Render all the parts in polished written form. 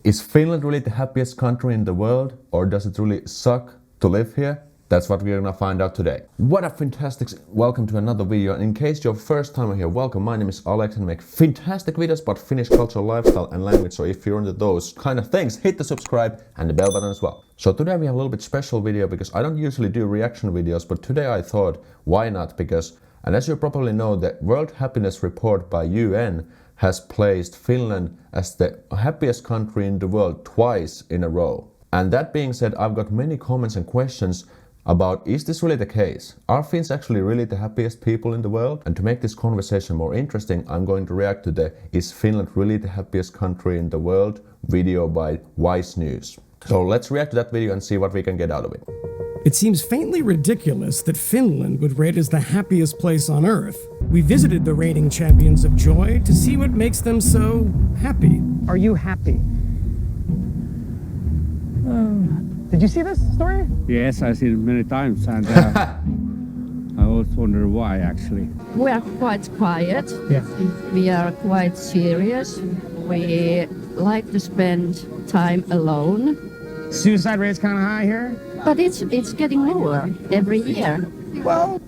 Is Finland really the happiest country in the world, or does it really suck to live here? That's what we're gonna find out today. What a fantastic welcome to another video. And in case you're first time here, welcome. My name is Aleksi and I make fantastic videos about Finnish culture, lifestyle and language. So if you're into those kind of things, hit the subscribe and the bell button as well. So today we have a little bit special video because I don't usually do reaction videos, but today I thought, why not? Because, and as you probably know, the World Happiness Report by UN has placed Finland as the happiest country in the world twice in a row. And that being said, I've got many comments and questions about, is this really the case? Are Finns actually really the happiest people in the world? And to make this conversation more interesting, I'm going to react to the Is Finland really the happiest country in the world video by Wise News. So let's react to that video and see what we can get out of it. It seems faintly ridiculous that Finland would rate as the happiest place on Earth. We visited the rating champions of joy to see what makes them so happy. Are you happy? Did you see this story? Yes, I've seen it many times, and I always wonder why, actually. We are quite quiet. Yeah. We are quite serious. We like to spend time alone. Suicide rate's kind of high here. But it's getting lower every year. Well,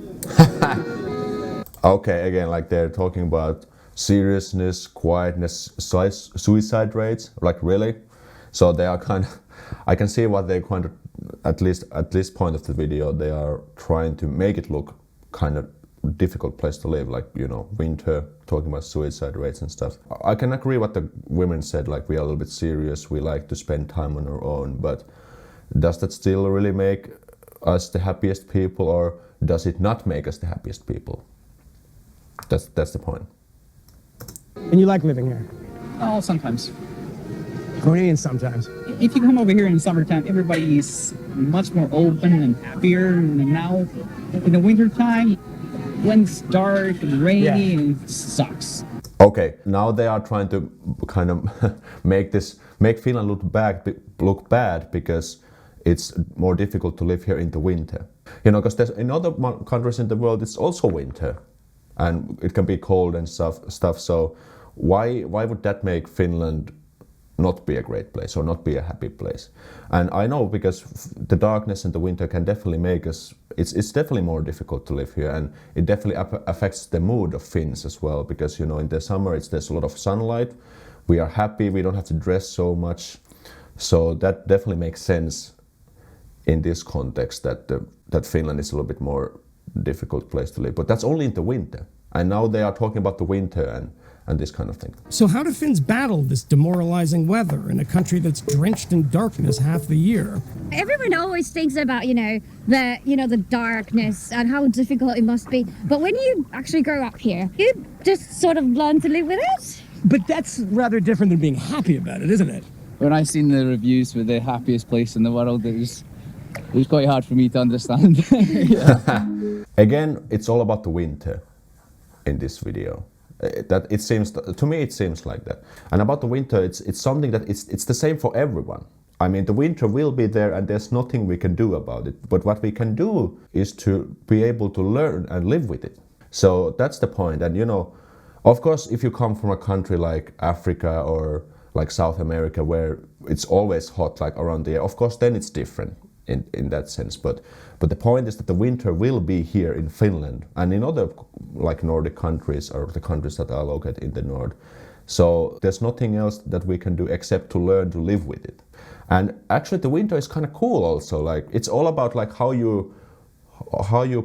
Okay, again, like they're talking about seriousness, quietness, suicide rates, like really? So they are kind of, I can see what they kind of, at least at this point of the video, they are trying to make it look kind of difficult place to live, like, you know, winter, talking about suicide rates and stuff. I can agree what the women said, like we are a little bit serious, we like to spend time on our own, but does that still really make us the happiest people, or does it not make us the happiest people? That's the point. and you like living here? Oh, sometimes. What do you mean sometimes? If you come over here in summertime, everybody's much more open and happier. And now, in the wintertime, when it's dark and rainy, and it sucks. Okay, now they are trying to kind of make Finland look bad because it's more difficult to live here in the winter. You know, because in other countries in the world it's also winter, and it can be cold and stuff. So why would that make Finland not be a great place or not be a happy place? And I know because the darkness in the winter can definitely make us, it's definitely more difficult to live here, and it definitely affects the mood of Finns as well, because, you know, in the summer there's a lot of sunlight, we are happy, we don't have to dress so much, so that definitely makes sense in this context that Finland is a little bit more difficult place to live, but that's only in the winter, and now they are talking about the winter and this kind of thing. So how do Finns battle this demoralizing weather in a country that's drenched in darkness half the year? Everyone always thinks about, the darkness and how difficult it must be. But when you actually grow up here, you just sort of learn to live with it. But that's rather different than being happy about it, isn't it? When I seen the reviews for the happiest place in the world, it was quite hard for me to understand. Again, it's all about the winter in this video. That it seems to me, it seems like that. And about the winter, it's something that it's the same for everyone. I mean, the winter will be there and there's nothing we can do about it, but what we can do is to be able to learn and live with it. So that's the point. And, you know, of course, if you come from a country like Africa or like South America, where it's always hot, like around the year, of course then it's different in that sense, but the point is that the winter will be here in Finland and in other like Nordic countries, or the countries that are located in the north. So there's nothing else that we can do except to learn to live with it. And actually the winter is kind of cool also, like it's all about like how you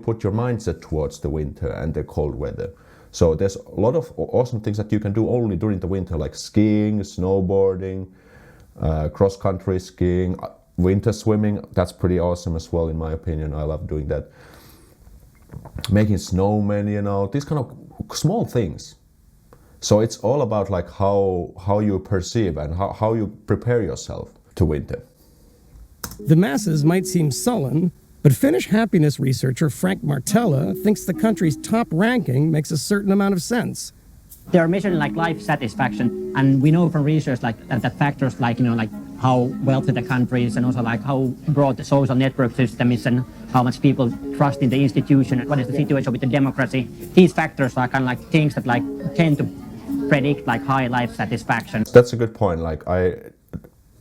put your mindset towards the winter and the cold weather. So there's a lot of awesome things that you can do only during the winter, like skiing, snowboarding, cross-country skiing, winter swimming. That's pretty awesome as well, in my opinion. I love doing that. Making snowmen, you know, these kind of small things. So it's all about like how you perceive and how you prepare yourself to winter. The masses might seem sullen, but Finnish happiness researcher Frank Martella thinks the country's top ranking makes a certain amount of sense. They are measuring like life satisfaction, and we know from research like that factors like like how wealthy the country is, and also like how broad the social network system is, and how much people trust in the institution, what is the situation with the democracy. These factors are kind of like things that like tend to predict like high life satisfaction. That's a good point. Like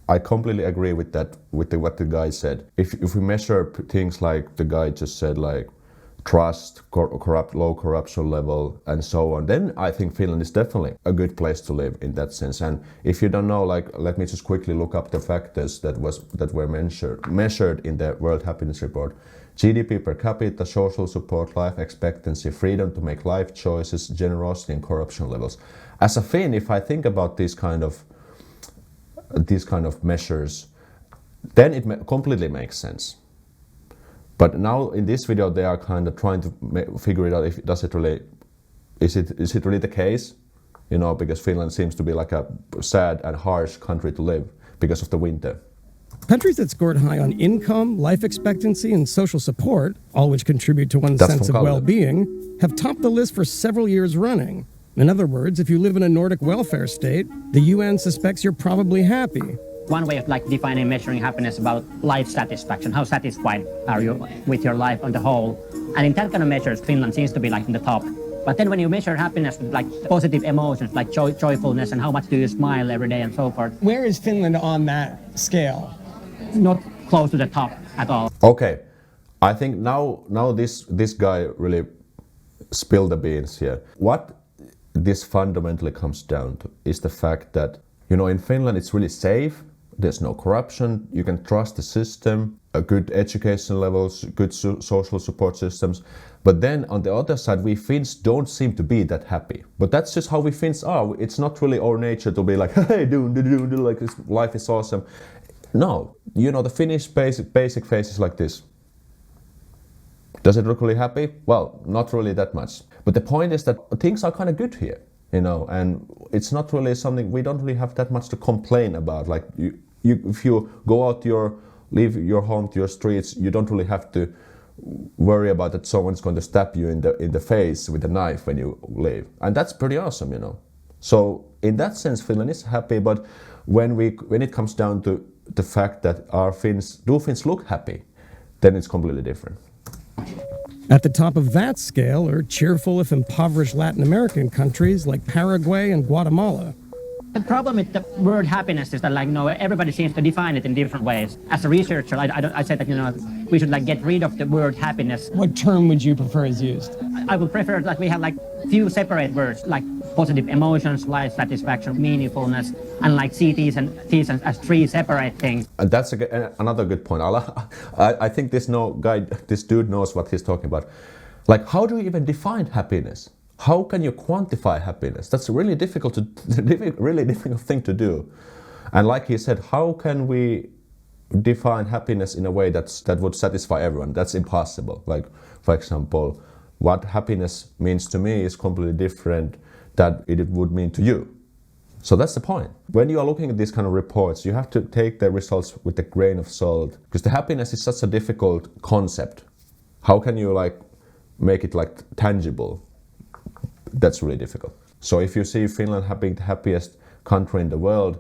I completely agree with that, with what the guy said. If we measure things like the guy just said, like trust, low corruption level, and so on, then I think Finland is definitely a good place to live in that sense. And if you don't know, like, let me just quickly look up the factors that were measured in the World Happiness Report. GDP per capita, social support, life expectancy, freedom to make life choices, generosity, and corruption levels. As a Finn, if I think about these kind of measures, then it completely makes sense. But now in this video, they are kind of trying to figure it out. If is it really the case? You know, because Finland seems to be like a sad and harsh country to live because of the winter. Countries that scored high on income, life expectancy, and social support, all which contribute to one's sense of well-being, have topped the list for several years running. In other words, if you live in a Nordic welfare state, the UN suspects you're probably happy. One way of like defining and measuring happiness about life satisfaction, how satisfied are you with your life on the whole? And in that kind of measures, Finland seems to be like in the top. But then when you measure happiness with like positive emotions, like joyfulness and how much do you smile every day and so forth. Where is Finland on that scale? Not close to the top at all. Okay, I think now this guy really spilled the beans here. What this fundamentally comes down to is the fact that, you know, in Finland it's really safe. There's no corruption. You can trust the system, good education levels, good social support systems. But then on the other side, we Finns don't seem to be that happy. But that's just how we Finns are. It's not really our nature to be like, hey, like this life is awesome. No, you know, the Finnish basic face is like this. Does it look really happy? Well, not really that much. But the point is that things are kind of good here, you know, and it's not really something, we don't really have that much to complain about. Like if you go out leave your home to your streets, you don't really have to worry about that someone's going to stab you in the face with a knife when you leave. And that's pretty awesome, you know. So in that sense, Finland is happy, but when it comes down to the fact that do Finns look happy, then it's completely different. At the top of that scale are cheerful if impoverished Latin American countries like Paraguay and Guatemala. The problem with the word happiness is that, like, you know, everybody seems to define it in different ways. As a researcher, I said that, you know, we should like get rid of the word happiness. What term would you prefer is used? I would prefer that we have like few separate words, like positive emotions, life satisfaction, meaningfulness, and like see these as three separate things. And that's another good point. I think this dude knows what he's talking about. Like, how do you even define happiness? How can you quantify happiness? That's a really difficult thing to do. And like he said, how can we define happiness in a way that would satisfy everyone? That's impossible. Like, for example, what happiness means to me is completely different than it would mean to you. So that's the point. When you are looking at these kind of reports, you have to take the results with a grain of salt, because the happiness is such a difficult concept. How can you like make it like tangible? That's really difficult. So if you see Finland having the happiest country in the world,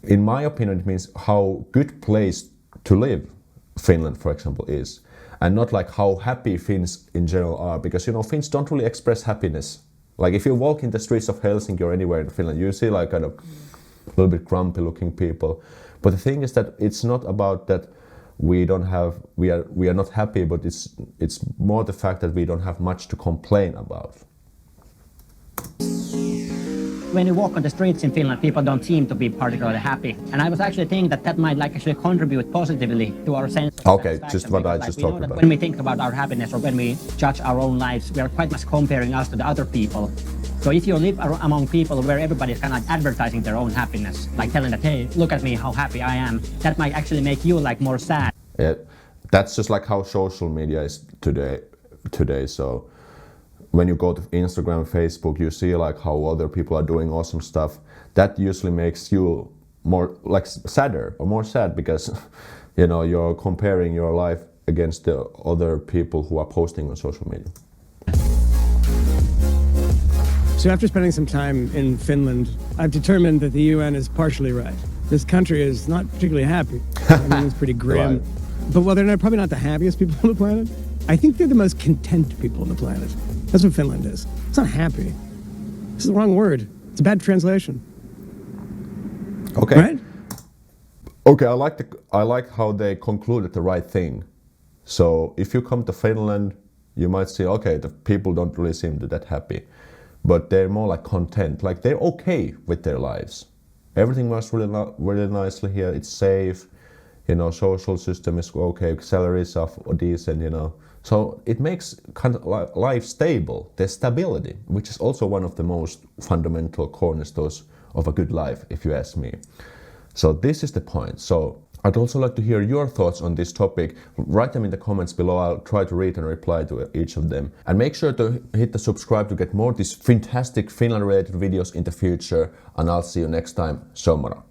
in my opinion, it means how good place to live Finland, for example, is. And not like how happy Finns in general are, because, you know, Finns don't really express happiness. Like if you walk in the streets of Helsinki or anywhere in Finland, you see like kind of a little bit grumpy looking people. But the thing is that it's not about that we are not happy, but it's more the fact that we don't have much to complain about. When you walk on the streets in Finland, people don't seem to be particularly happy. And I was actually thinking that might like actually contribute positively to our sense of satisfaction. Just what I just talked about. When we think about our happiness or when we judge our own lives, we are quite much comparing us to the other people. So if you live among people where everybody is kind of like advertising their own happiness, like telling that, hey, look at me, how happy I am, that might actually make you like more sad. Yeah, that's just like how social media is today. So when you go to Instagram, Facebook, you see like how other people are doing awesome stuff. That usually makes you more like sadder or more sad, because you know you're comparing your life against the other people who are posting on social media. So after spending some time in Finland, I've determined that the UN is partially right. This country is not particularly happy. I mean, it's pretty grim. Right. But while they're probably not the happiest people on the planet, I think they're the most content people on the planet. That's what Finland is. It's not happy. This is the wrong word. It's a bad translation. Okay. Right? Okay, I like how they concluded the right thing. So if you come to Finland, you might see, okay, the people don't really seem to that happy, but they're more like content, like they're okay with their lives. Everything works really nicely here. It's safe, you know, social system is okay, salaries are decent, you know. So it makes kind of life stable. There's stability, which is also one of the most fundamental cornerstones of a good life, if you ask me. So this is the point. So I'd also like to hear your thoughts on this topic. Write them in the comments below. I'll try to read and reply to each of them. And make sure to hit the subscribe to get more of these fantastic Finland-related videos in the future. And I'll see you next time. Somara.